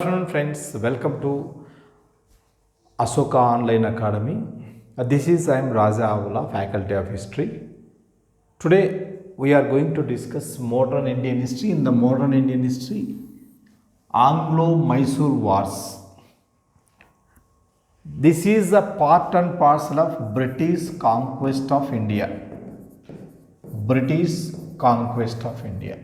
Good afternoon friends, welcome to Asoka Online Academy. This is I am Raja Avula, Faculty of History. Today we are going to discuss modern Indian history. In the modern Indian history, Anglo Mysore Wars. This is a part and parcel of British conquest of India. British conquest of India.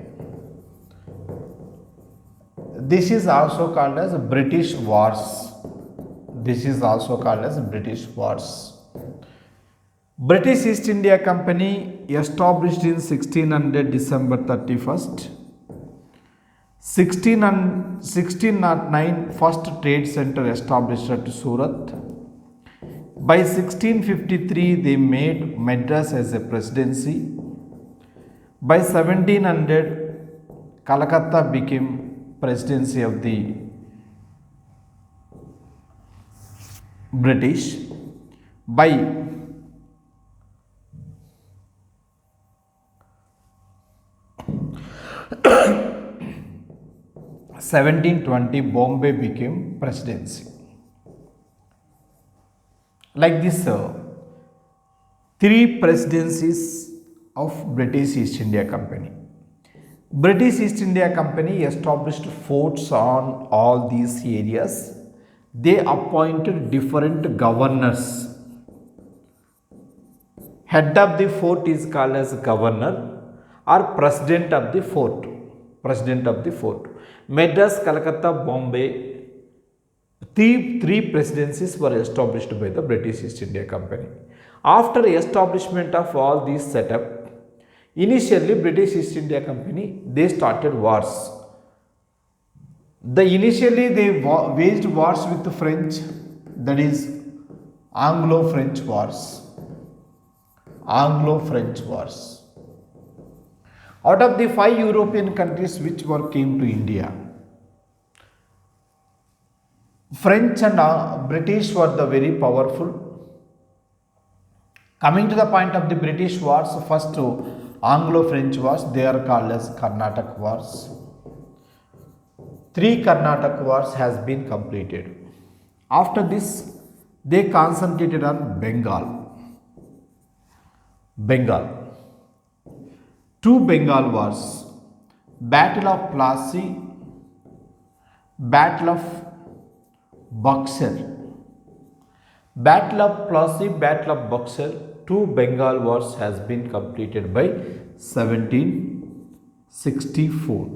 This is also called as British Wars. This is also called as British Wars. British East India Company established in 1600 December 31st. 1609 first trade center established at Surat. By 1653 they made Madras as a presidency. By 1700 Calcutta became presidency of the British. By 1720 Bombay became presidency. Like this, three presidencies of British East India Company. British East India Company established forts on all these areas. They appointed different governors. Head of the fort is called as governor or president of the fort. President of the fort. Madras, Calcutta, Bombay, three presidencies were established by the British East India Company. After establishment of all these setup, initially British East India Company, they started wars. Initially they waged wars with the French, that is Anglo-French wars. Anglo-French wars. Out of the 5 European countries which came to India, French and British were the very powerful. Coming to the point of the British wars, first Anglo-French wars, they are called as Carnatic wars. 3 Carnatic wars has been completed. After this, they concentrated on Bengal. 2 Bengal wars, Battle of Plassey, Battle of Buxar. Battle of Plassey, Battle of Buxar, 2 Bengal wars has been completed by 1764.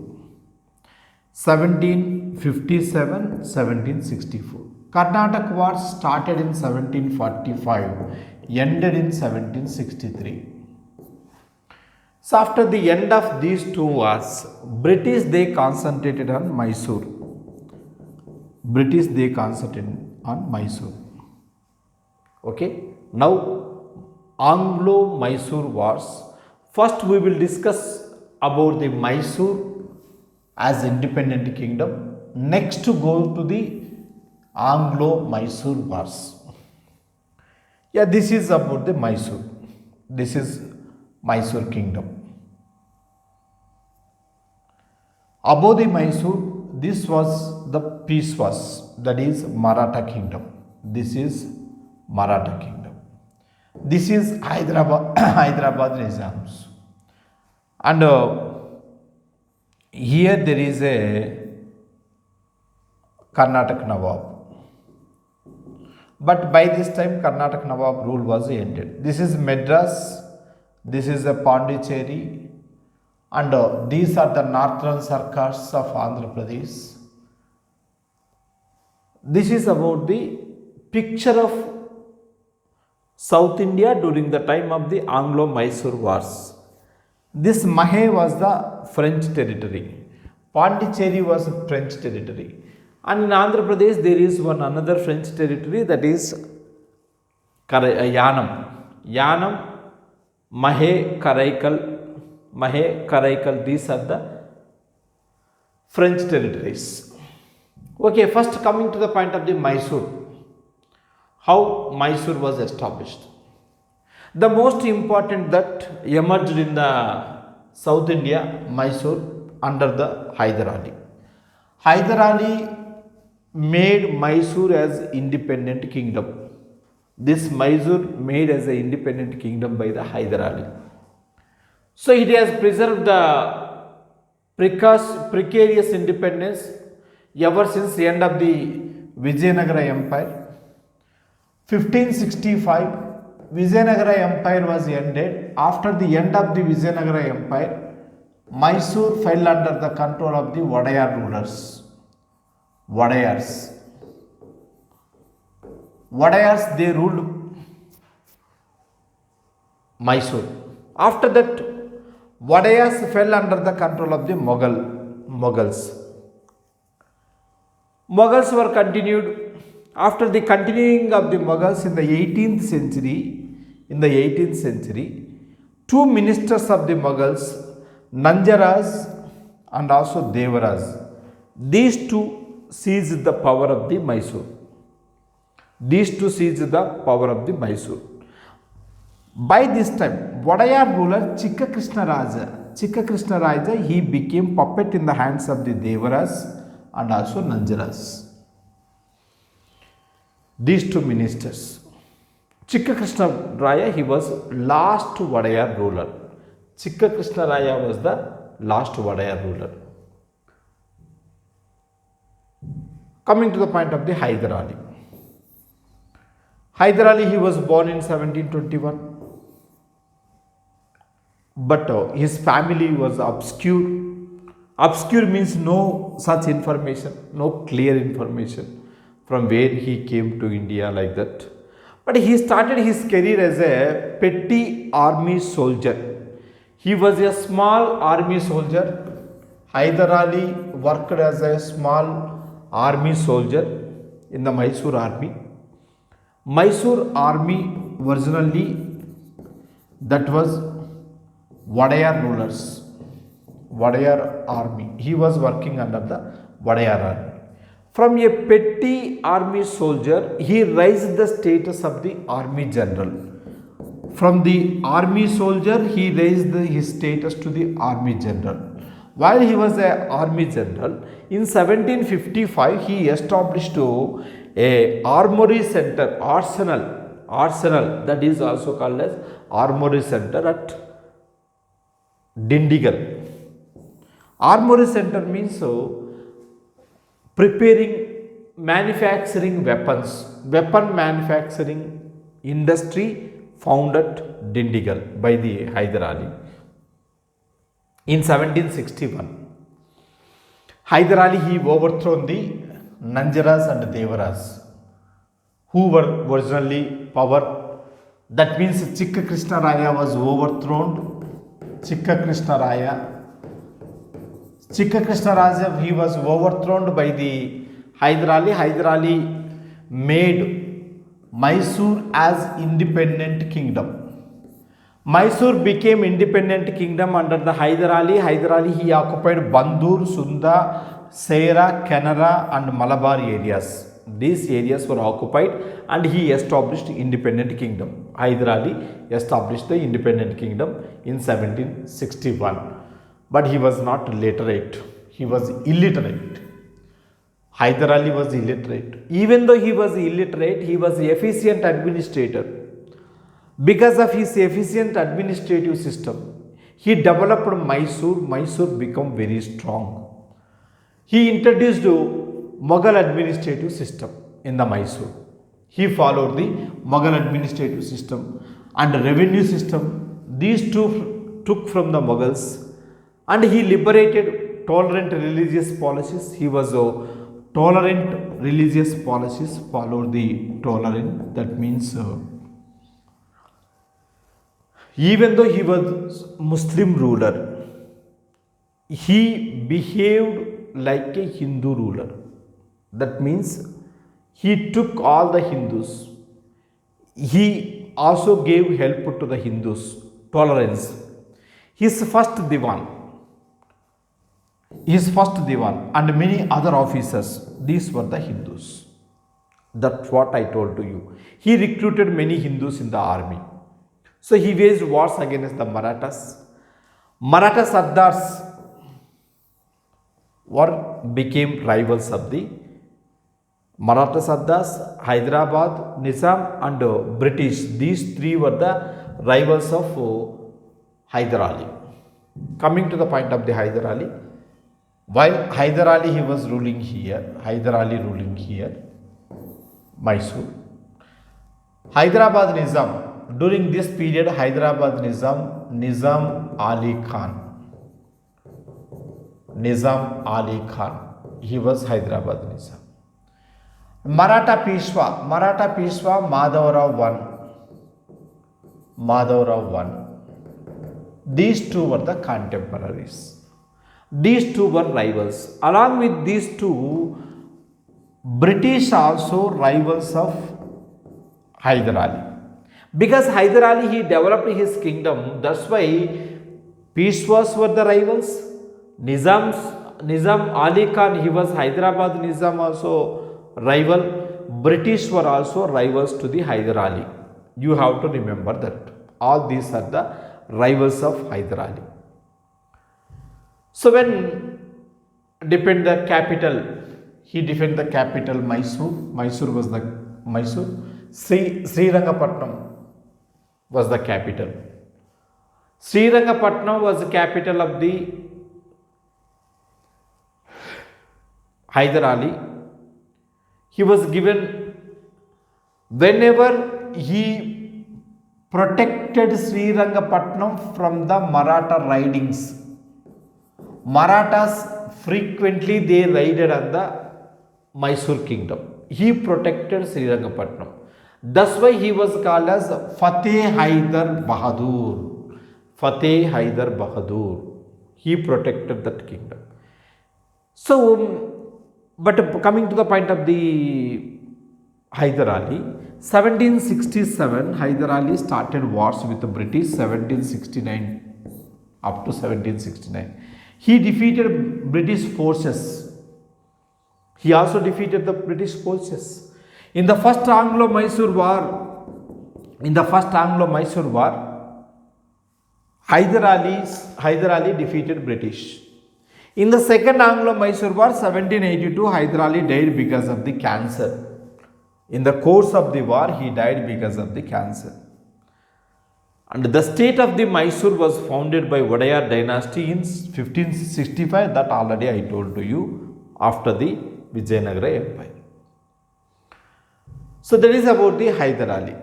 1757, 1764. Karnataka wars started in 1745, ended in 1763. So after the end of these 2 wars, British they concentrated on Mysore. British they concentrated on Mysore. Okay. Now Anglo Mysore wars. First we will discuss about the Mysore as independent kingdom. Next to go to the Anglo Mysore wars. Yeah, this is about the Mysore. This is Mysore kingdom. Above the Mysore, this was the peace was, that is Maratha kingdom. This is Maratha kingdom. This is Hyderabad Nizams. And here there is a Karnataka Nawab. But by this time Karnataka Nawab rule was ended. This is Madras, this is a Pondicherry, and these are the northern circles of Andhra Pradesh. This is about the picture of South India during the time of the Anglo-Mysore wars. This Mahe was the French territory. Pondicherry was French territory. And in Andhra Pradesh there is another French territory, that is Yanam. Yanam, Mahe, Karaikal, these are the French territories. Okay, first coming to the point of the Mysore. How Mysore was established. The most important that emerged in the South India, Mysore, under the Hyder Ali. Hyder Ali made Mysore as independent kingdom. This Mysore made as an independent kingdom by the Hyder Ali. So it has preserved the precarious independence ever since the end of the Vijayanagara Empire. 1565, Vijayanagara Empire was ended. After the end of the Vijayanagara Empire, Mysore fell under the control of the Wadayar rulers. Wadayars, they ruled Mysore. After that, Wadayars fell under the control of the Mughals. Mughals were continued. After the continuing of the Mughals in the 18th century, two ministers of the Mughals, Nanjaras and also Devaras, these two seized the power of the Mysore. By this time, Wadayar ruler Chikka Krishna Raja, he became puppet in the hands of the Devaras and also Nanjaras. These two ministers. Chikka Krishna Raya, he was last Wadayar ruler. Chikka Krishna Raya was the last Wadayar ruler. Coming to the point of the Hyder Ali. Hyder Ali, he was born in 1721. But his family was obscure. Obscure means no such information, no clear information from where he came to India, like that. But he started his career as a petty army soldier. He was a small army soldier. Hyder Ali worked as a small army soldier in the Mysore army. Mysore army originally, that was Wadayar rulers. Wadayar army. He was working under the Wadayar army. From a petty army soldier, he raised the status of the army general. From the army soldier, he raised his status to the army general. While he was an army general, in 1755, he established a armory center, arsenal, that is also called as armory center at Dindigal. Armory center means preparing, manufacturing weapons, weapon manufacturing industry found at Dindigal by the Hyder Ali. In 1761, Hyder Ali, he overthrown the Nanjaras and Devaras, who were originally power. That means Chikka Krishna Raya was overthrown. Chikka Krishna Raya, he was overthrown by the Hyder Ali. Hyder Ali made Mysore as independent kingdom. Mysore became independent kingdom under the Hyder Ali. Hyder Ali, he occupied Bandur, Sunda, Sera, Canara and Malabar areas. These areas were occupied and he established independent kingdom. Hyder Ali established the independent kingdom in 1761. But he was not literate. He was illiterate. Hyder Ali was illiterate. Even though he was illiterate, he was an efficient administrator. Because of his efficient administrative system, he developed Mysore. Mysore became very strong. He introduced Mughal administrative system in the Mysore. He followed the Mughal administrative system and revenue system. These two took from the Mughals, and he liberated tolerant religious policies. He was tolerant religious policies, followed the tolerant. That means even though he was Muslim ruler, he behaved like a Hindu ruler. That means he took all the Hindus. He also gave help to the Hindus, tolerance. His first Diwan and many other officers, these were the Hindus. That's what I told to you. He recruited many Hindus in the army. So he waged wars against the Marathas. Maratha Sardars became rivals of the Maratha Sardars, Hyderabad, Nizam and British. These three were the rivals of Hyder Ali. Coming to the point of the Hyder Ali, while Hyder Ali he was ruling here, Hyder Ali ruling here, Mysore. Hyderabad Nizam, during this period Hyderabad Nizam, Nizam Ali Khan, Nizam Ali Khan, he was Hyderabad Nizam. Maratha Peshwa, Madhavrao I. These two were the contemporaries. These two were rivals. Along with these two, British also rivals of Hyder Ali. Because Hyder Ali he developed his kingdom, that's why Peshwas were the rivals. Nizam Ali Khan, he was Hyderabad Nizam also rival. British were also rivals to the Hyder Ali. You have to remember that. All these are the rivals of Hyder Ali. So when defend the capital, he defended the capital Mysore. Mysore was the Srirangapatnam was the capital. Srirangapatnam was the capital of the Hyder Ali. He was given, whenever he protected Srirangapatnam from the Maratha ridings. Marathas frequently they raided on the Mysore kingdom. He protected Srirangapatnam. That's why he was called as Fateh Hyder Bahadur. Fateh Hyder Bahadur. He protected that kingdom. So, but coming to the point of the Hyder Ali, 1767, Hyder Ali started wars with the British, 1769 up to 1769. He defeated British forces. He also defeated the British forces. In the first Anglo Mysore war, Hyder Ali defeated British. In the second Anglo Mysore war, 1782, Hyder Ali died because of the cancer. In the course of the war, he died because of the cancer. And the state of the Mysore was founded by Wadayar dynasty in 1565. That already I told to you, after the Vijayanagara Empire. So that is about the Hyder Ali.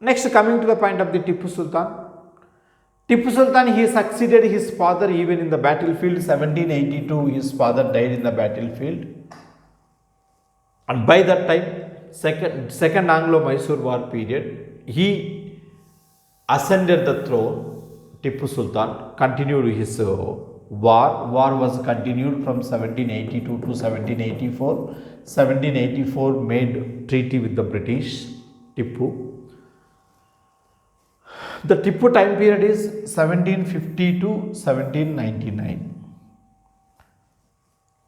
Next, coming to the point of the Tipu Sultan. Tipu Sultan, he succeeded his father even in the battlefield. 1782, his father died in the battlefield. And by that time, second Anglo Mysore war period, he ascended the throne. Tipu Sultan continued his war. War was continued from 1782 to 1784. 1784 made treaty with the British, Tipu. The Tipu time period is 1750 to 1799.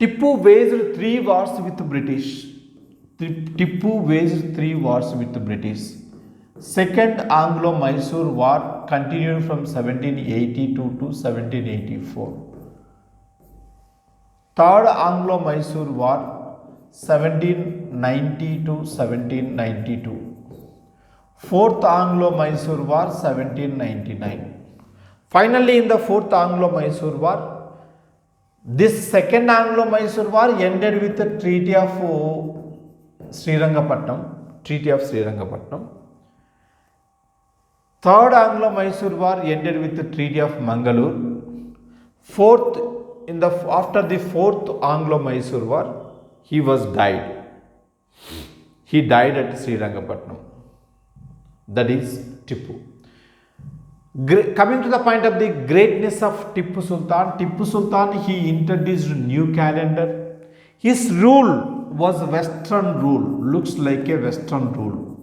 Tipu waged 3 wars with the British. Tipu waged 3 wars with the British. Second Anglo Mysore war continued from 1782 to 1784. Third Anglo Mysore war 1790 to 1792. Fourth Anglo Mysore war 1799. Finally, in the fourth Anglo Mysore war, this second Anglo Mysore war ended with the Treaty of Srirangapatnam. Third Anglo Mysore war ended with the Treaty of Mangalore. After the fourth Anglo Mysore war, he died. He died at Srirangapatnam. That is Tipu. Coming to the point of the greatness of Tipu Sultan. Tipu Sultan, he introduced new calendar. His rule was Western rule. Looks like a Western rule.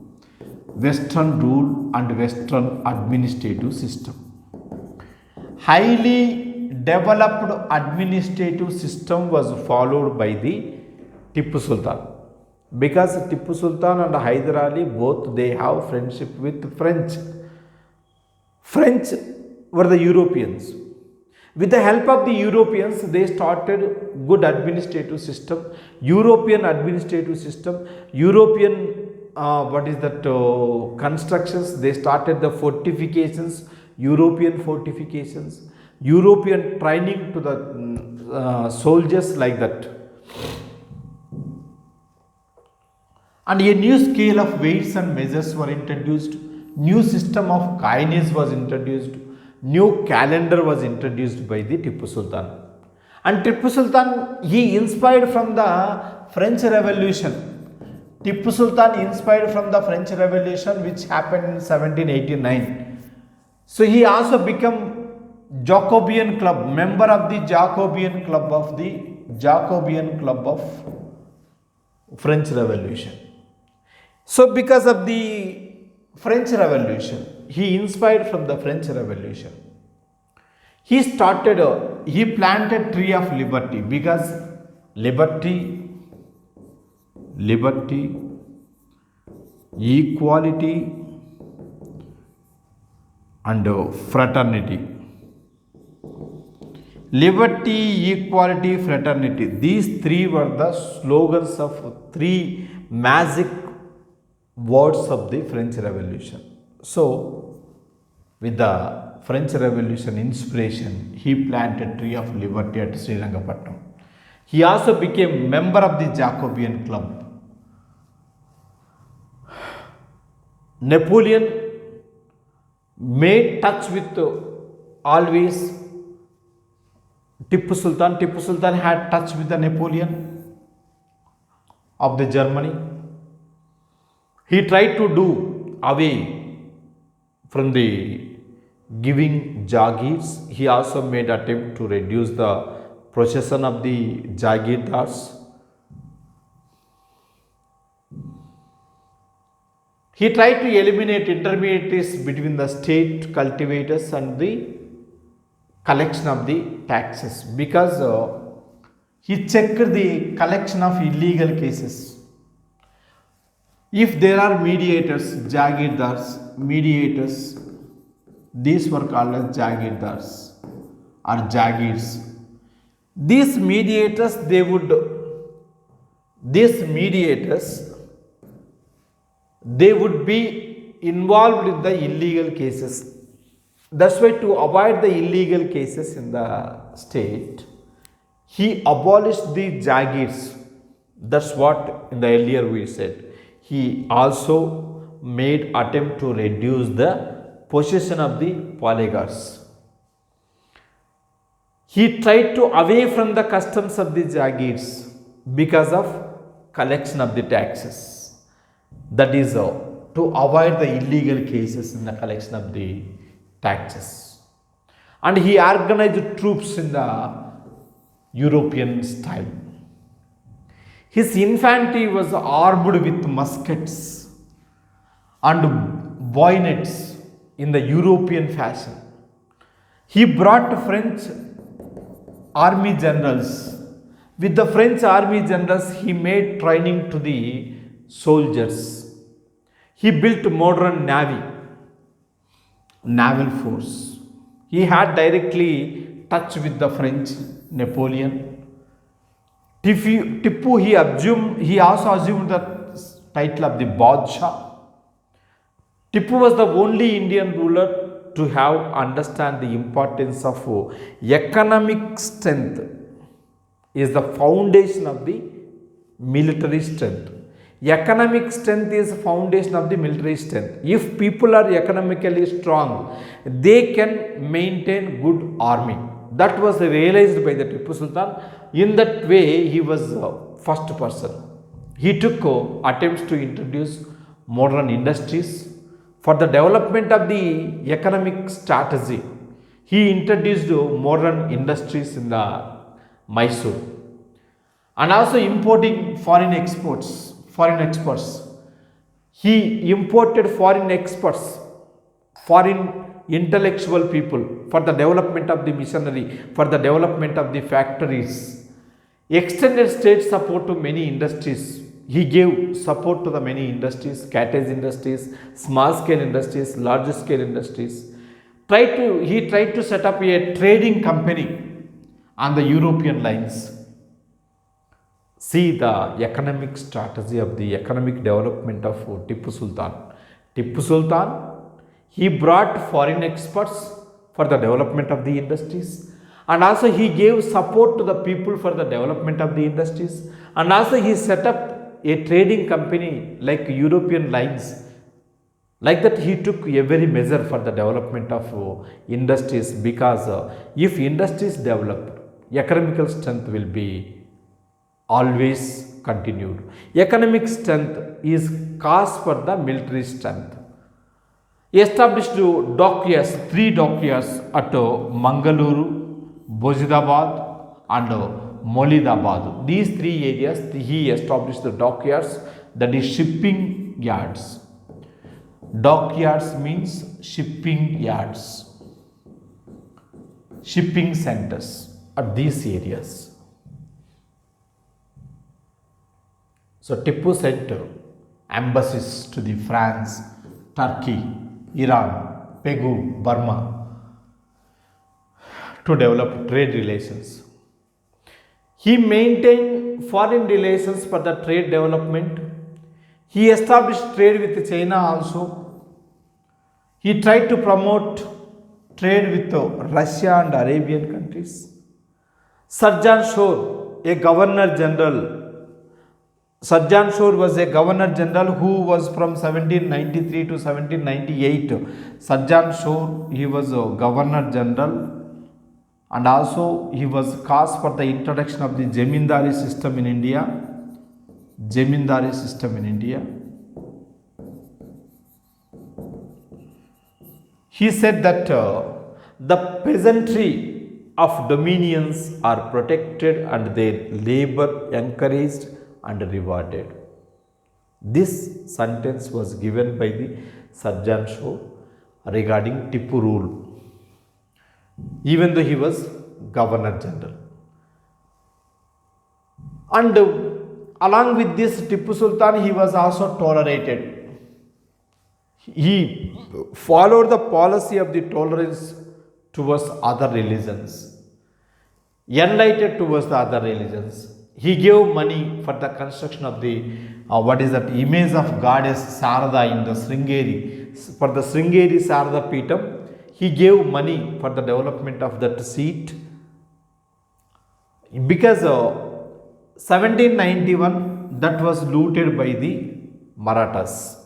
Western rule and Western administrative system. Highly developed administrative system was followed by the Tipu Sultan. Because Tipu Sultan and Hyder Ali both they have friendship with French. French were the Europeans. With the help of the Europeans, they started good administrative system, European administrative system, European constructions. They started the fortifications, European fortifications, European training to the soldiers like that. And a new scale of weights and measures were introduced, new system of coinage was introduced, new calendar was introduced by the Tipu Sultan. And Tipu Sultan, he inspired from the French Revolution. Tipu Sultan inspired from the French Revolution which happened in 1789. So he also became Jacobean Club, member of the Jacobean Club of French Revolution. So because of the French Revolution, he inspired from the French Revolution. He planted tree of liberty, because liberty, equality and fraternity. Liberty, equality, fraternity. These three were the slogans of three magic words of the French Revolution. So, with the French Revolution inspiration, he planted tree of liberty at Srirangapatnam. He also became member of the Jacobean Club. Napoleon made touch with always Tipu Sultan. Tipu Sultan had touch with the Napoleon of the Germany. He tried to do away from the giving Jagirs. He also made attempt to reduce the possession of the Jagirdars. He tried to eliminate intermediaries between the state cultivators and the collection of the taxes, because he checked the collection of illegal cases. If there are mediators, mediators, these were called as Jagirdars or Jagirs. These mediators, they would be involved in the illegal cases. That's why, to avoid the illegal cases in the state, he abolished the Jagirs. That's what in the earlier we said. He also made attempt to reduce the possession of the polygars. He tried to away from the customs of the Jagirs because of collection of the taxes. That is to avoid the illegal cases in the collection of the taxes. And he organized troops in the European style. His infantry was armed with muskets and bayonets in the European fashion. He brought French army generals. With the French army generals, he made training to the soldiers. He built modern naval force. He had directly touch with the French, Napoleon. Tipu, he also assumed the title of the Badshah. Tipu was the only Indian ruler to have understand the importance of economic strength is the foundation of the military strength. Economic strength is the foundation of the military strength. If people are economically strong, they can maintain good army. That was realized by the Tipu Sultan. In that way, he was first person. He took attempts to introduce modern industries for the development of the economic strategy. He introduced modern industries in the Mysore, and also importing foreign exports. He imported foreign experts, foreign intellectual people for the development of the machinery, for the development of the factories. Extended state support to many industries. He gave support to the many industries, cottage industries, small scale industries, large scale industries. he tried to set up a trading company on the European lines. See the economic strategy of the economic development of Tipu Sultan. Tipu Sultan, he brought foreign experts for the development of the industries, and also he gave support to the people for the development of the industries, and also he set up a trading company like European lines. Like that, he took every measure for the development of industries, because if industries develop, economical strength will be always continued. Economic strength is cause for the military strength. He established dockyards, 3 dockyards at Mangaluru, Bozidabad and Molidabad. These 3 areas he established the dockyards, that is shipping yards. Dockyards means shipping yards, shipping centers at these areas. So Tipu sent embassies to the France, Turkey, Iran, Pegu, Burma to develop trade relations. He maintained foreign relations for the trade development. He established trade with China also. He tried to promote trade with Russia and Arabian countries. Sarjan Shore, a governor general. Sarjan Shore was a governor general who was from 1793 to 1798. Sarjan Shore, he was a governor general, and also he was cause for the introduction of the Jamindari system in India. Jamindari system in India. He said that the peasantry of dominions are protected and their labor encouraged and rewarded. This sentence was given by the Sarjan Shore regarding Tipu rule, even though he was governor general. And along with this, Tipu Sultan, he was also tolerated. He followed the policy of the tolerance towards other religions, enlightened towards the other religions. He gave money for the construction of the image of goddess Sarada in the Sringeri. For the Sringeri Sarada Peetam, he gave money for the development of that seat, because 1791 that was looted by the Marathas.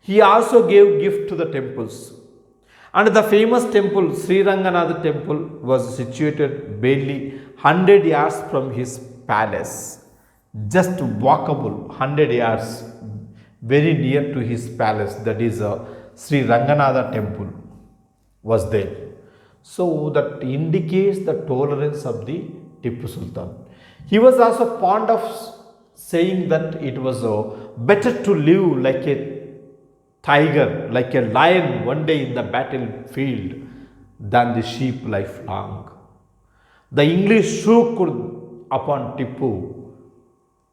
He also gave gift to the temples, and the famous temple Sri Ranganath temple was situated barely 100 yards from his palace, just walkable 100 yards, very near to his palace, that is Sri Ranganatha temple was there. So that indicates the tolerance of the Tipu Sultan. He was also fond of saying that it was better to live like a tiger, like a lion one day in the battlefield, than the sheep lifelong. The English shook upon Tipu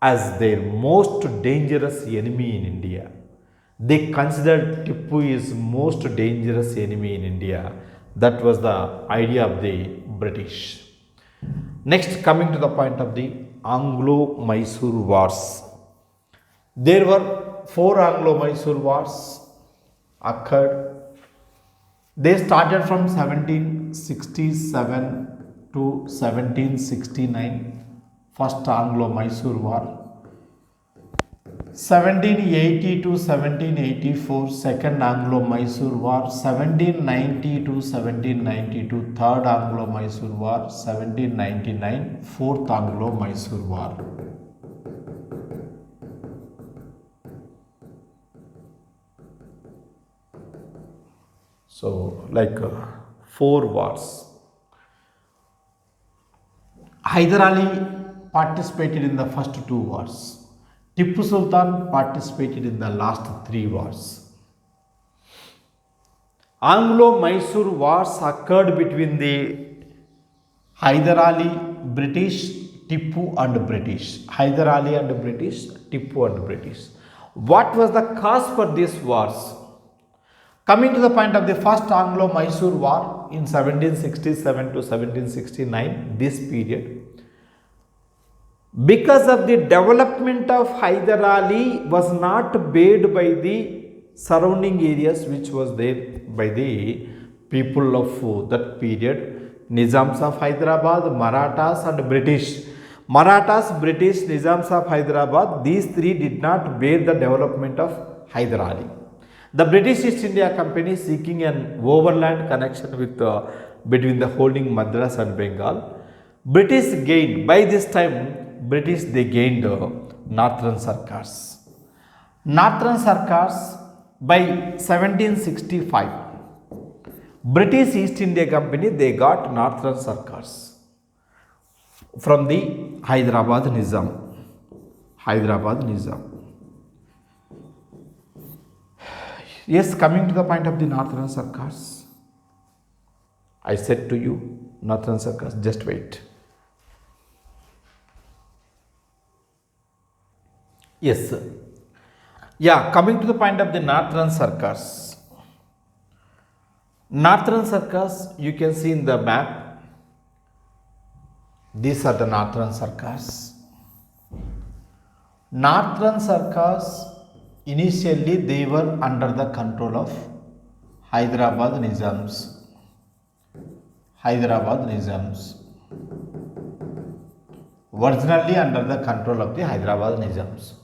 as their most dangerous enemy in India. They considered Tipu is most dangerous enemy in India. That was the idea of the British. Next, coming to the point of the Anglo Mysore wars. There were 4 Anglo Mysore wars occurred. They started from 1767 to 1769, first Anglo Mysore war. 1780 to 1784, second Anglo Mysore war. 1790 to 1792, third Anglo Mysore war. 1799, fourth Anglo Mysore war. So, like 4 wars. Hyder Ali participated in the first 2 wars. Tipu Sultan participated in the last 3 wars. Anglo-Mysore wars occurred between the Hyder Ali, British, Tipu and British. Hyder Ali and British, Tipu and British. What was the cause for these wars? Coming to the point of the first Anglo Mysore War in 1767 to 1769, this period, because of the development of Hyder Ali was not paid by the surrounding areas which was there by the people of that period, Nizams of Hyderabad, Marathas and British. Marathas, British, Nizams of Hyderabad, these three did not bear the development of Hyder Ali. The British East India Company seeking an overland connection with between the holding Madras and Bengal. British gained, by this time, British they gained northern Sarkars. Northern Sarkars by 1765. British East India Company they got northern Sarkars from the Hyderabad Nizam. Hyderabad Nizam. Yes, coming to the point of the northern Sarkars. I said to you, northern Sarkars, just wait. Yes, sir. Yeah, coming to the point of the northern Sarkars. Northern Sarkars, you can see in the map. These are the northern Sarkars. Northern Sarkars, initially they were under the control of Hyderabad Nizams. Hyderabad Nizams. Originally under the control of the Hyderabad Nizams.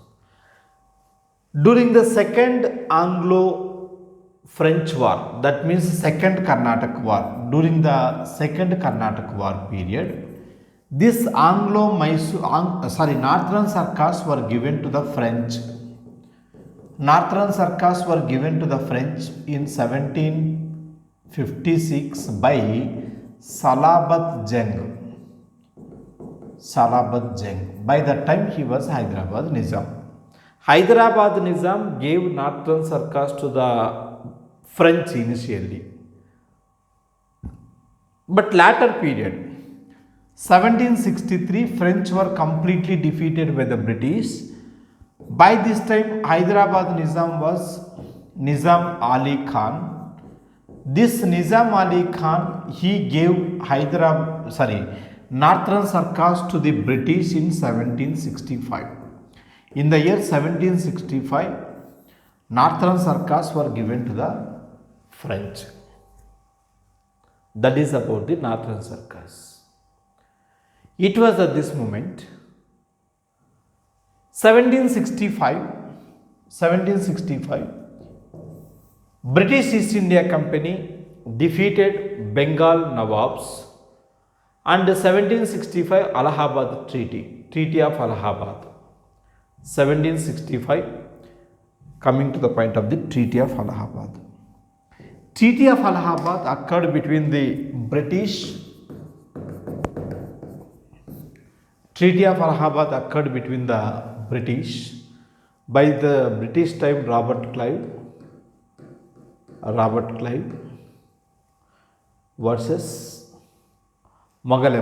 During the second Anglo-French War, that means second Karnataka War, during the second Karnataka War period, this northern Sarkars were given to the French. Northern Sarkars were given to the French in 1756 by Salabat Jung. Salabat Jung. By that time he was Hyderabad Nizam. Hyderabad Nizam gave northern Sarkars to the French initially. But later period, 1763, French were completely defeated by the British. By this time, Hyderabad Nizam was Nizam Ali Khan. This Nizam Ali Khan, he gave northern Sarkars to the British in 1765. In the year 1765, northern Sarkars were given to the French. That is about the northern Sarkars. It was at this moment, 1765, British East India Company defeated Bengal Nawabs, and 1765 Allahabad Treaty of Allahabad. 1765, coming to the point of the Treaty of Allahabad. Treaty of Allahabad occurred between the British. Treaty of Allahabad occurred between the British. By the British time, Robert Clive versus Mughal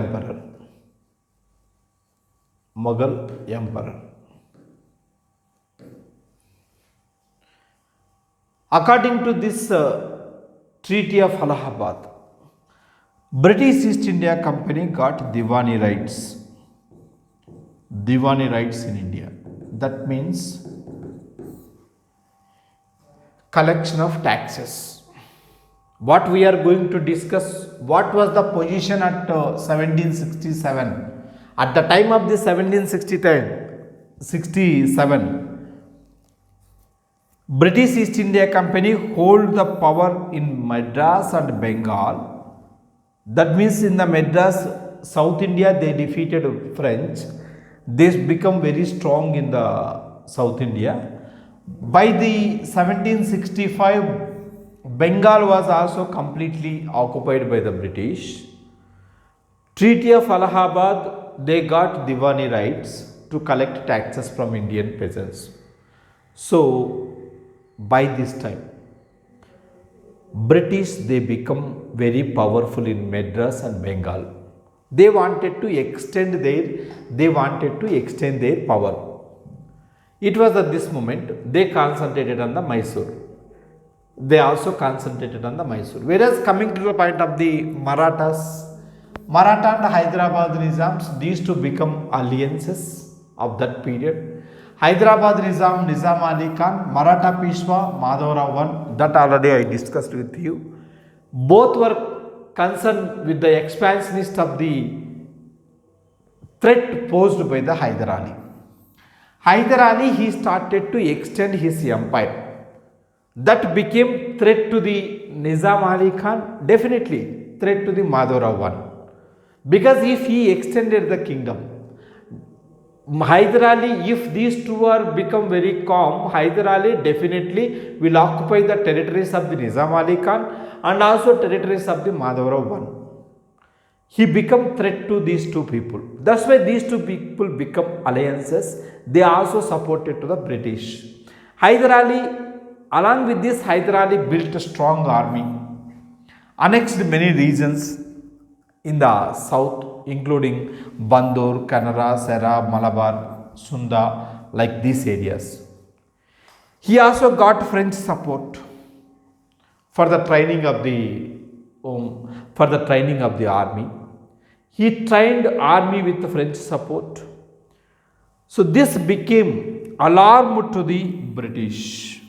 Emperor. According to this Treaty of Allahabad, British East India Company got Diwani rights. Diwani rights in India. That means collection of taxes. What we are going to discuss, what was the position at 1767? At the time of the 1767, British East India Company hold the power in Madras and Bengal. That means in the Madras, South India, they defeated French. They become very strong in the South India. By the 1765, Bengal was also completely occupied by the British. Treaty of Allahabad, they got Diwani rights to collect taxes from Indian peasants. So, by this time, British they become very powerful in Madras and Bengal. They wanted to extend their power. It was at this moment they concentrated on the Mysore. they also concentrated on the Mysore. Whereas coming to the point of the Marathas, Maratha and Hyderabad Nizams, these two become alliances of that period. Hyderabad Nizam, Nizam Ali Khan, Maratha Peshwa, Madhavrao I, that already I discussed with you. Both were concerned with the expansionist of the threat posed by the Hyder Ali. Hyder Ali, he started to extend his empire. That became threat to the Nizam Ali Khan, definitely threat to the Madhavrao I. Because if he extended the kingdom, Hyder Ali, if these two are become very calm, Hyder Ali definitely will occupy the territories of the Nizam Ali Khan and also territories of the Madhavrao I. He become threat to these two people. That's why these two people become alliances. They also supported to the British. Hyder Ali, along with this, Hyder Ali built a strong army, annexed many regions in the south, including Bandur, Kanara, Serra, Malabar, Sunda, like these areas. He also got French support for the training of the army. He trained army with the French support. So this became alarm to the British.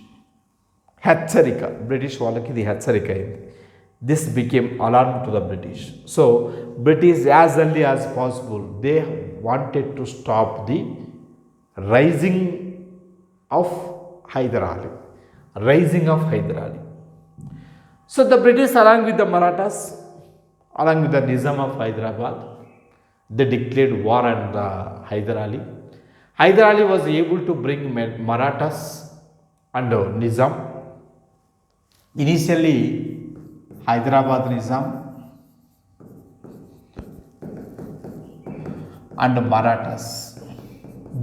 Hecharika, British వాళ్ళకి ఇది హెచ్చరిక అయింది. This became alarm to the British. So British as early as possible, they wanted to stop the rising of Hyder Ali. Rising of Hyder Ali. So the British, along with the Marathas, along with the Nizam of Hyderabad, they declared war on the Hyder Ali. Hyder Ali was able to bring Marathas and Nizam. Initially, Hyderabad Nizam and Marathas,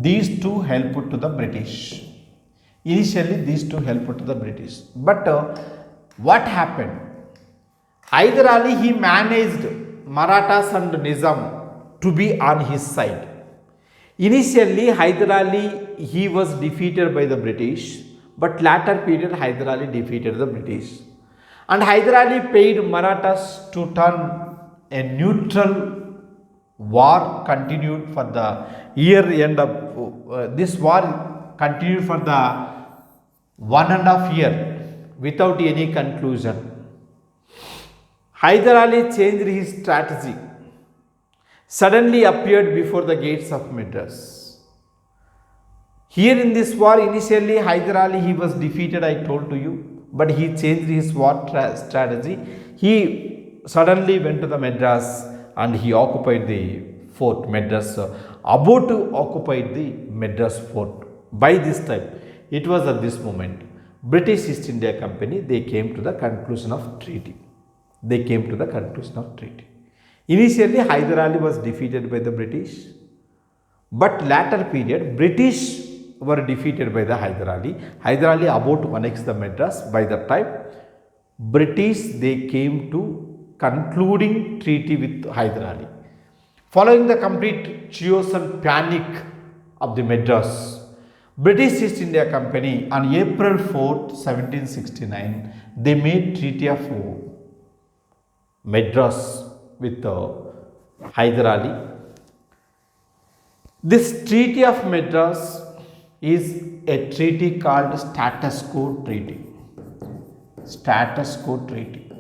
these two helped to the British. Initially, these two helped to the British. But what happened? Hyder Ali, he managed Marathas and Nizam to be on his side. Initially, Hyder Ali, he was defeated by the British, but later period, Hyder Ali defeated the British. And Hyder Ali paid Marathas to turn a neutral war continued for the year end of this war continued for the 1.5 year without any conclusion. Hyder Ali changed his strategy, suddenly appeared before the gates of Madras. Here in this war, initially Hyder Ali, he was defeated, I told to you, but he changed his war strategy. He suddenly went to the Madras and he occupied the fort Madras, about to occupy the Madras fort. By this time, it was at this moment, British East India Company, they came to the conclusion of treaty. They came to the conclusion of treaty. Initially, Hyder Ali was defeated by the British, but later period, British were defeated by the Hyder Ali. Hyder Ali about to annex the Madras. By that time, British, they came to concluding treaty with Hyder Ali. Following the complete chaos and panic of the Madras, British East India Company on April 4th, 1769, they made Treaty of Madras with Hyder Ali. This Treaty of Madras is a treaty called Status Quo Treaty. Status Quo Treaty.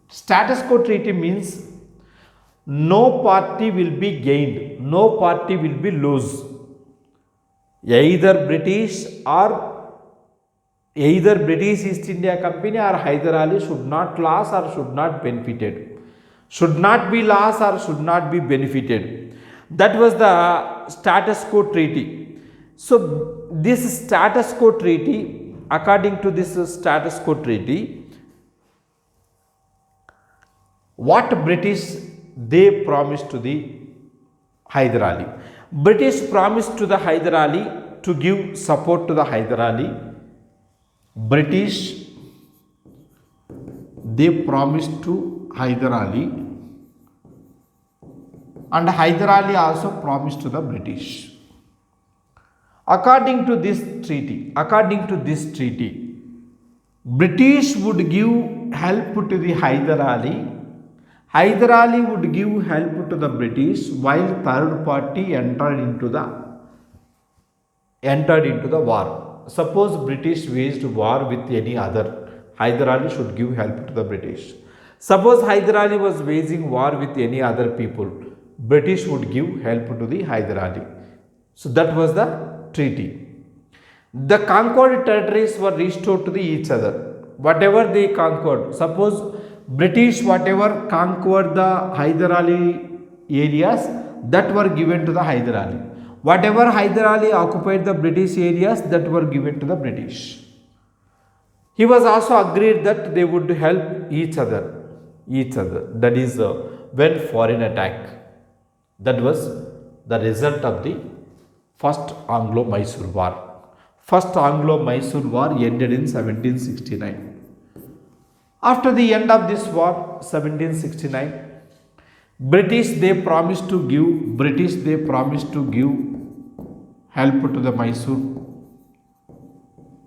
Status Quo Treaty means no party will be gained, no party will be lose. Either British East India Company or Hyder Ali should not lose or should not benefited. Should not be lost or should not be benefited. That was the Status Quo Treaty. So this Status Quo Treaty, according to this Status Quo Treaty, what British they promised to the Hyder Ali. British promised to the Hyder Ali to give support to the Hyder Ali. British, they promised to Hyder Ali, and Hyder Ali also promised to the British. According to this treaty, British would give help to the Hyder Ali. Hyder Ali would give help to the British while third party entered into the war. Suppose British waged war with any other, Hyder Ali should give help to the British. Suppose Hyder Ali was waging war with any other people, British would give help to the Hyder Ali. So that was the treaty. The conquered territories were restored to the each other. Whatever they conquered, suppose British whatever conquered the Hyder Ali areas, that were given to the Hyder Ali. Whatever Hyder Ali occupied the British areas, that were given to the British. He was also agreed that they would help each other. That is when foreign attack. That was the result of the First Anglo Mysore War. First Anglo Mysore War ended in 1769. After the end of this war, 1769, British they promised to give help to the Mysore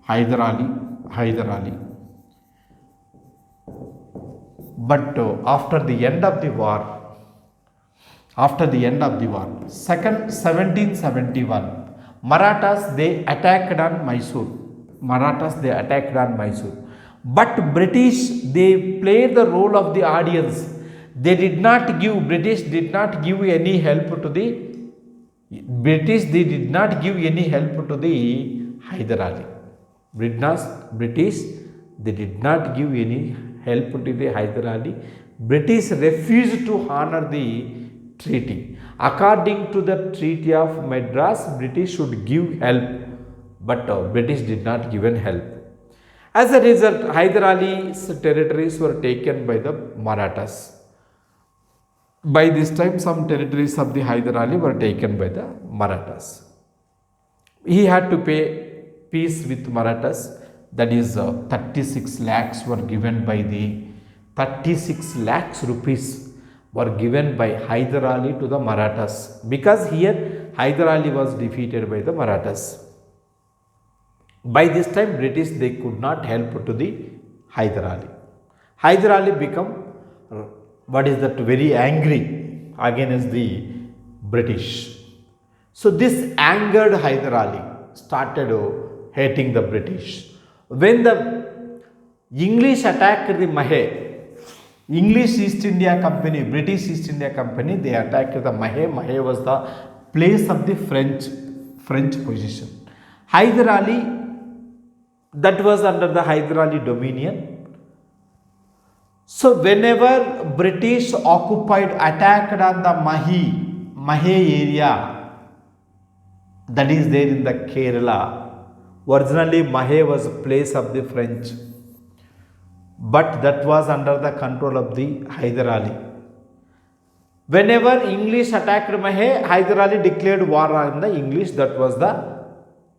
Hyder Ali. But after the end of the war, 1771, Marathas they attacked on Mysore. But British they played the role of the audience. British did not give any help to the Hyder Ali. British they did not give any help to the Hyder Ali. British refused to honor the treaty. According to the Treaty of Madras, British should give help, but British did not give help. As a result, Hyder Ali's territories were taken by the Marathas. By this time, some territories of the Hyder Ali were taken by the Marathas. He had to pay peace with Marathas. That is 36 lakhs were given by the 36 lakhs rupees were given by Hyder Ali to the Marathas, because here Hyder Ali was defeated by the Marathas. By this time, British they could not help to the Hyder Ali. Hyder Ali become very angry against the British. So this angered Hyder Ali, started hating the British. When the English attacked the British East India Company, they attacked the Mahe. Mahe was the place of the French position. Hyder Ali, that was under the Hyder Ali dominion. So whenever British attacked on the Mahe area, that is there in the Kerala. Originally Mahe was a place of the French, but that was under the control of the Hyder Ali. Whenever English attacked Mahe, Hyder Ali declared war on the English. That was the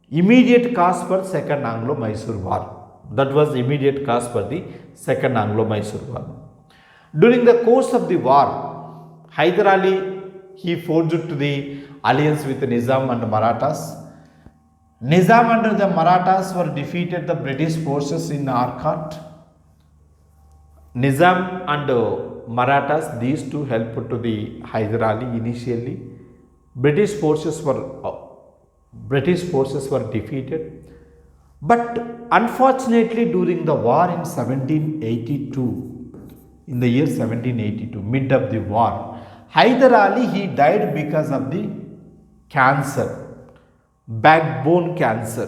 immediate cause for Second Anglo Mysore War. During the course of the war, Hyder Ali he forged to the alliance with Nizam and Marathas. Nizam and the Marathas were defeated the British forces in Arcot. Nizam and Marathas, these two helped to the Hyder Ali initially. British forces were defeated. But unfortunately, during the war in 1782, in the year 1782, mid of the war, Hyder Ali he died because of the cancer, backbone cancer,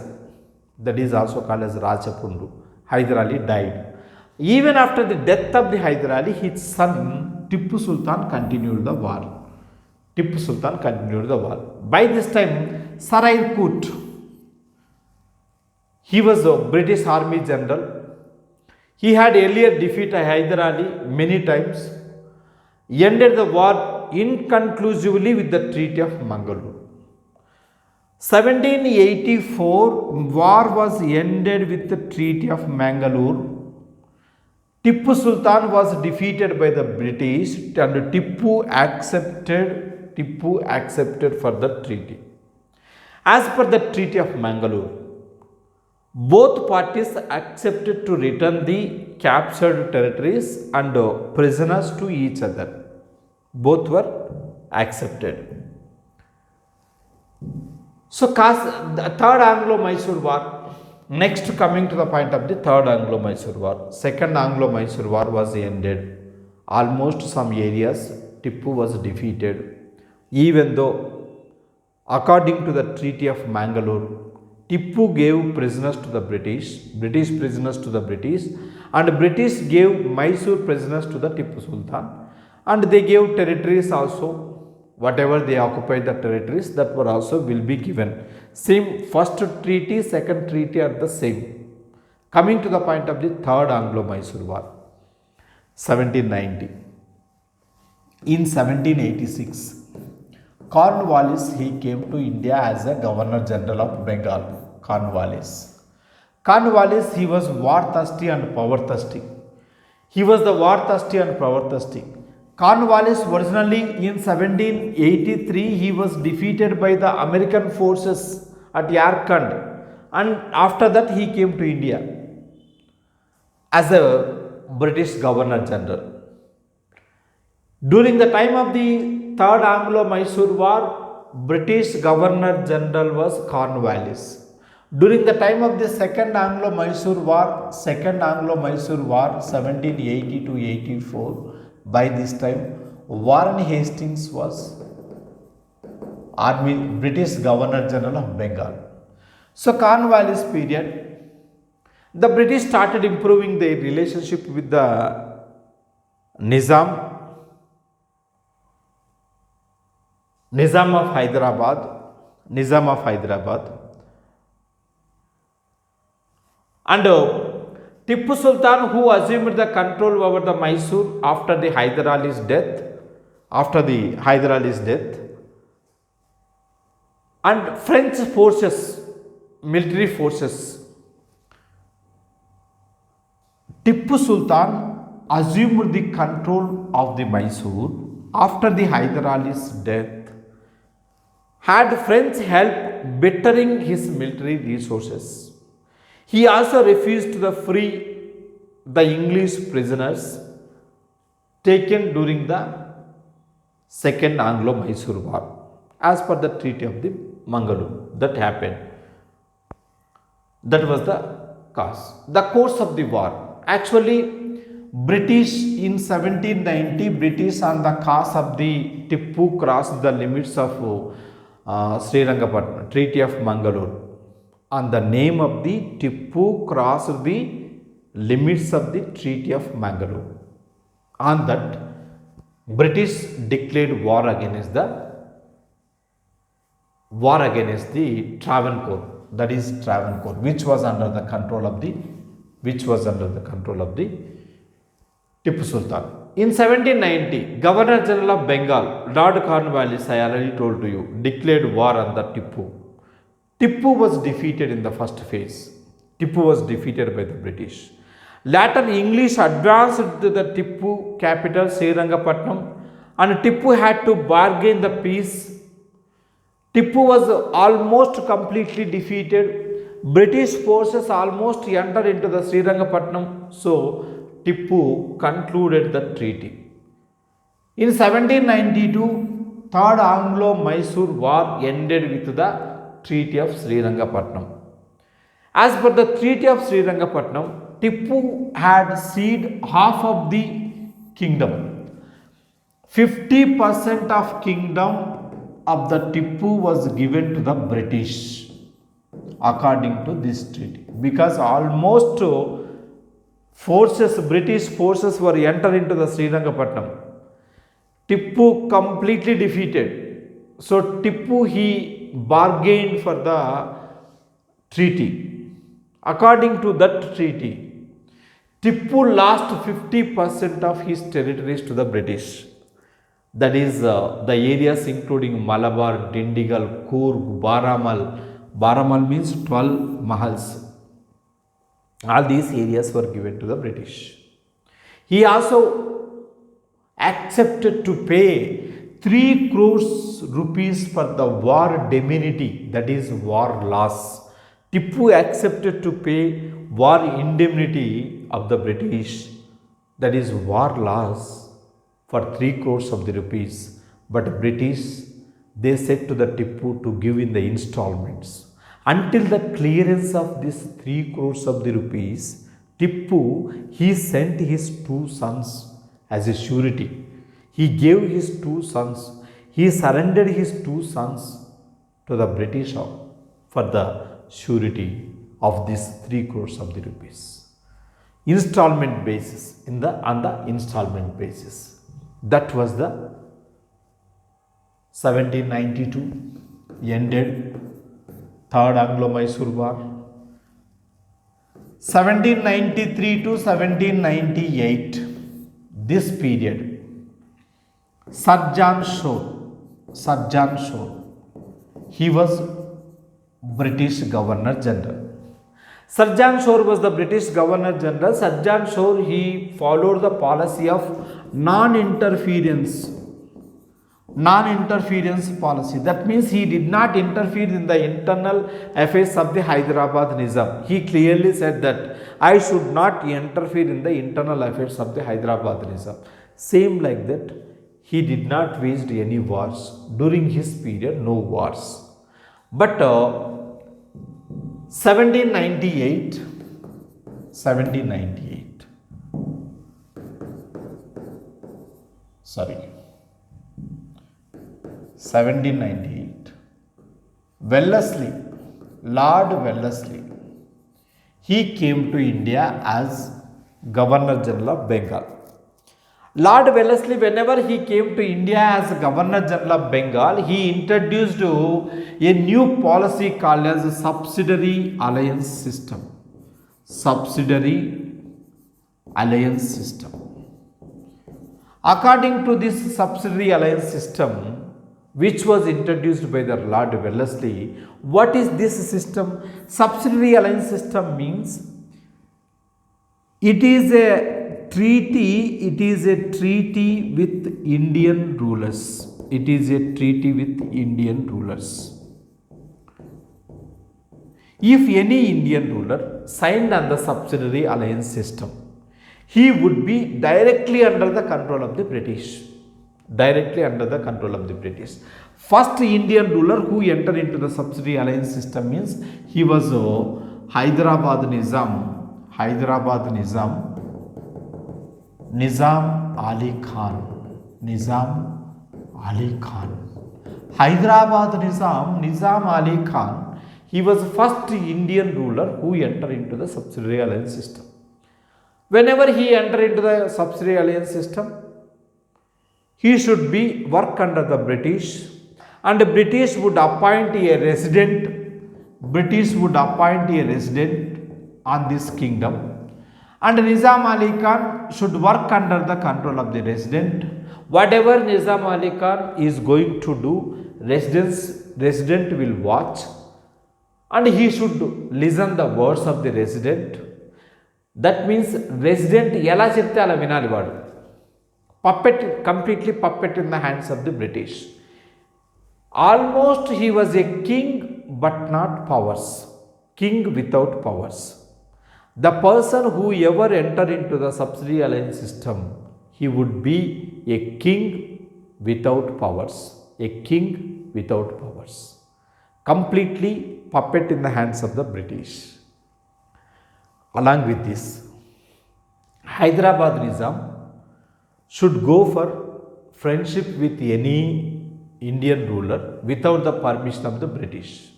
that is also called as Rajapundu. Hyder Ali died. Even after the death of the Hyder Ali, his son Tipu Sultan continued the war. By this time, Sarai Kut, he was a British Army general. He had earlier defeated Hyder Ali many times, ended the war inconclusively with the Treaty of Mangalore. 1784 war was ended with the Treaty of Mangalore. Tipu Sultan was defeated by the British and Tipu accepted for the treaty. As per the Treaty of Mangalore, Both parties accepted to return the captured territories and prisoners to each other. Both were accepted. So, the third Anglo-Mysore war. Next, coming to the point of the third Anglo-Mysore war. Second Anglo-Mysore war was ended. Almost some areas Tipu was defeated, even though, according to the Treaty of Mangalore, Tipu gave prisoners to the British prisoners to the British, and British gave Mysore prisoners to the Tipu Sultan, and they gave territories also. Whatever they occupied the territories, that were also will be given. Same first treaty, second treaty are the same. Coming to the point of the third Anglo-Mysore war, 1790. In 1786, Cornwallis, he came to India as a Governor General of Bengal. Cornwallis, he was war thirsty and power thirsty. Cornwallis originally in 1783 he was defeated by the American forces at Yarkand, and after that he came to India as a British Governor General. During the time of the third Anglo-Mysore war, British Governor General was Cornwallis. During the time of the second Anglo-Mysore war, 1780 to 84, by this time Warren Hastings was British Governor General of Bengal. So Cornwallis period, the British started improving their relationship with the Nizam of Hyderabad, and Tipu Sultan, who assumed the control over the Mysore after the Hyder Ali's death, and French forces, military forces, Tipu Sultan assumed the control of the Mysore after the Hyder Ali's death, had French help bettering his military resources. He also refused to free the English prisoners taken during the second Anglo-Mysore war, as per the Treaty of the Mangalore that happened. That was the cause. The course of the war. Actually, British in 1790, British on the cause of the Tipu crossed the limits of Srirangapatnam, Treaty of Mangalore. On the name of the Tipu crossed the limits of the Treaty of Mangalore. On that, British declared war against the Travancore, that is Travancore, which was under the control of the Tipu Sultan. In 1790, Governor General of Bengal, Lord Cornwallis, I already told to you, declared war on the Tipu. Tipu was defeated in the first phase. Tipu was defeated by the British. Later, English advanced to the Tipu capital, Srirangapatnam, and Tipu had to bargain the peace. Tipu was almost completely defeated. British forces almost entered into the Srirangapatnam. So, Tipu concluded the treaty. In 1792, Third Anglo-Mysore War ended with the Treaty of Srirangapatnam. As per the Treaty of Srirangapatnam, Tipu had ceded half of the kingdom. 50% of kingdom of the Tipu was given to the British according to this treaty, because almost British forces were entered into the Srirangapatnam. Tipu completely defeated. So Tipu, he bargained for the treaty. According to that treaty, Tipu lost 50% of his territories to the British. That is the areas including Malabar, Dindigal, Coorg, Baramal. Baramal means 12 mahals. All these areas were given to the British. He also accepted to pay 3 crores rupees for the war indemnity, that is war loss. Tipu accepted to pay war indemnity of the British, that is war loss, for 3 crores of the rupees. But British, they said to the Tipu to give in the installments. Until the clearance of this 3 crores of the rupees, Tipu, he sent his 2 sons as a surety. He gave his 2 sons, he surrendered his 2 sons to the British for the surety of these 3 crores of the rupees. Installment basis, on the installment basis. That was the 1792 ended Third Anglo Mysore War. 1793 to 1798, this period, Sajjan Shore, he was British Governor General. Sajjan Shore was the British Governor General. Sajjan Shore, he followed the policy of non-interference policy. That means he did not interfere in the internal affairs of the Hyderabad Nizam. He clearly said that I should not interfere in the internal affairs of the Hyderabad Nizam. Same like that, he did not wage any wars. During his period, no wars. But 1798, Lord Wellesley, he came to India as Governor General of Bengal. Lord Wellesley, whenever he came to India as Governor General of Bengal, he introduced a new policy called as a subsidiary alliance system. According to this subsidiary alliance system, which was introduced by the Lord Wellesley, what is this system? Subsidiary alliance system means it is a treaty with Indian rulers. If any Indian ruler signed on the subsidiary alliance system, he would be directly under the control of the British. First Indian ruler who entered into the subsidiary alliance system means he was Hyderabad Nizam, Nizam Ali Khan. Hyderabad Nizam Ali Khan, he was first Indian ruler who entered into the subsidiary alliance system. Whenever he entered into the subsidiary alliance system, he should be work under the British, and the British would appoint a resident on this kingdom, and Nizam Ali Khan should work under the control of the resident. Whatever Nizam Ali Khan is going to do, resident will watch, and he should listen the words of the resident. That means resident ela chepte ala vinali vaadu. Completely puppet in the hands of the British. Almost he was a king but not powers. King without powers. The person who ever entered into the subsidiary alliance system, he would be a king without powers. Completely puppet in the hands of the British. Along with this, Hyderabad Nizam should go for friendship with any Indian ruler without the permission of the British,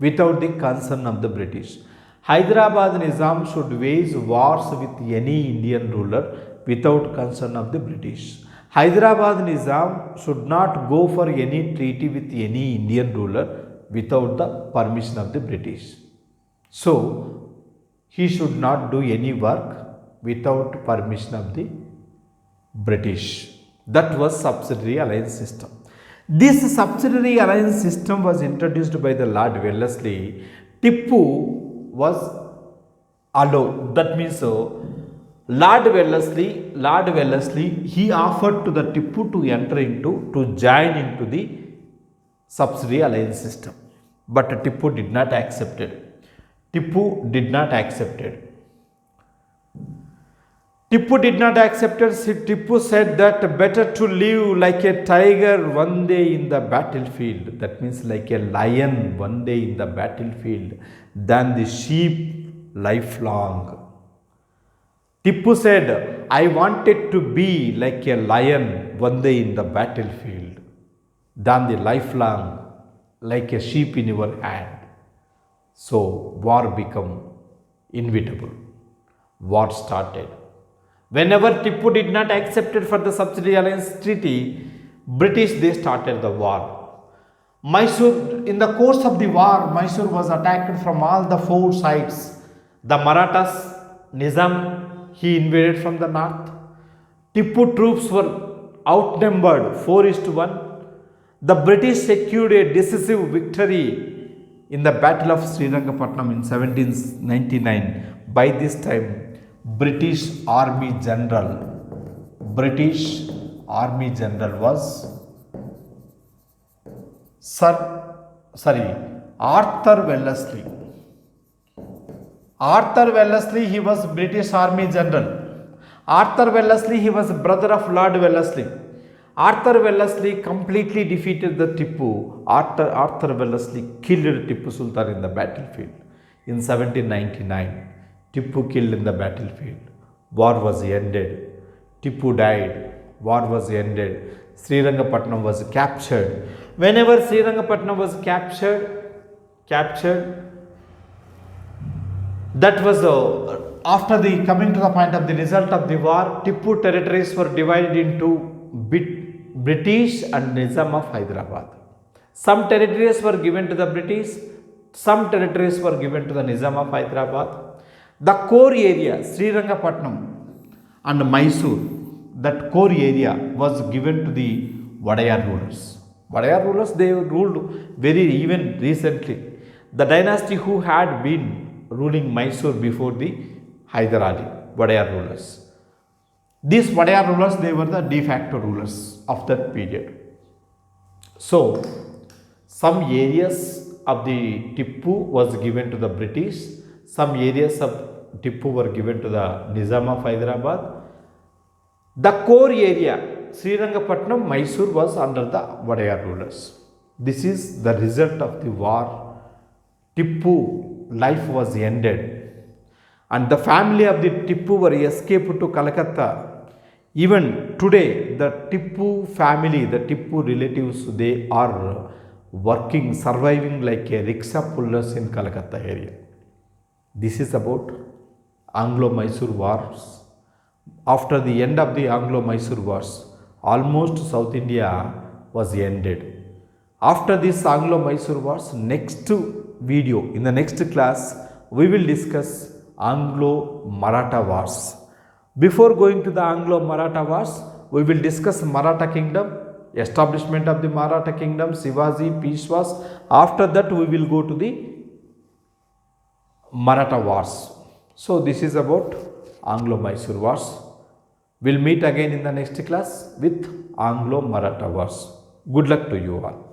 without the consent of the British. Hyderabad Nizam should wage wars with any Indian ruler without consent of the British. Hyderabad Nizam should not go for any treaty with any Indian ruler without the permission of the British. So, he should not do any work without permission of the British. That was subsidiary alliance system. This subsidiary alliance system was introduced by the Lord Wellesley. Tipu was allowed. That means Lord Wellesley, he offered to the Tipu to join into the subsidiary alliance system. But Tipu did not accept it. Tipu did not accept it. Tipu did not accept it. Tipu said that better to live like a tiger one day in the battlefield, that means like a lion one day in the battlefield, than the sheep lifelong. Tipu said, I wanted to be like a lion one day in the battlefield, than the lifelong like a sheep in your hand. So war became inevitable. War started. Whenever Tipu did not accept it for the subsidiary alliance treaty, British they started the war. Mysore, in the course of the war, Mysore was attacked from all the four sides. The Marathas, Nizam, he invaded from the north. Tipu troops were outnumbered 4:1. The British secured a decisive victory in the Battle of Srirangapatnam in 1799. By this time, British Army General was Arthur Wellesley. Arthur Wellesley, he was British Army General. Arthur Wellesley, he was brother of Lord Wellesley. Arthur Wellesley completely defeated the Tipu. Arthur Wellesley killed Tipu Sultan in the battlefield. In 1799, Tipu killed in the battlefield. War was ended. Tipu died. War was ended. Srirangapatnam was captured. Whenever Srirangapatnam was captured, that was after the coming to the point of the result of the war, Tipu territories were divided into British and Nizam of Hyderabad. Some territories were given to the British, some territories were given to the Nizam of Hyderabad. The core area, Srirangapatnam and Mysore, that core area was given to the Wadayar rulers. Wadayar rulers, they ruled very even recently. The dynasty who had been ruling Mysore before the Hyder Ali, Wadayar rulers. These Wadayar rulers, they were the de facto rulers of that period. So, some areas of the Tipu was given to the British, some areas of Tipu were given to the Nizam of Hyderabad. The core area, Srirangapatnam, Mysore was under the Wadayar rulers. This is the result of the war. Tipu life was ended, and the family of the Tipu were escaped to Calcutta. Even today, the Tipu family, the Tipu relatives, they are working, surviving like a rickshaw pullers in Calcutta area. This is about Anglo Mysore wars. After the end of the Anglo Mysore wars, almost South India was ended. After this Anglo Mysore wars, next video, in the next class, we will discuss Anglo Maratha wars. Before going to the Anglo Maratha wars, we will discuss Maratha kingdom, establishment of the Maratha kingdom, Shivaji, Peshwas. After that, we will go to the Maratha wars. So, this is about Anglo Mysore wars. We will meet again in the next class with Anglo Maratha wars. Good luck to you all.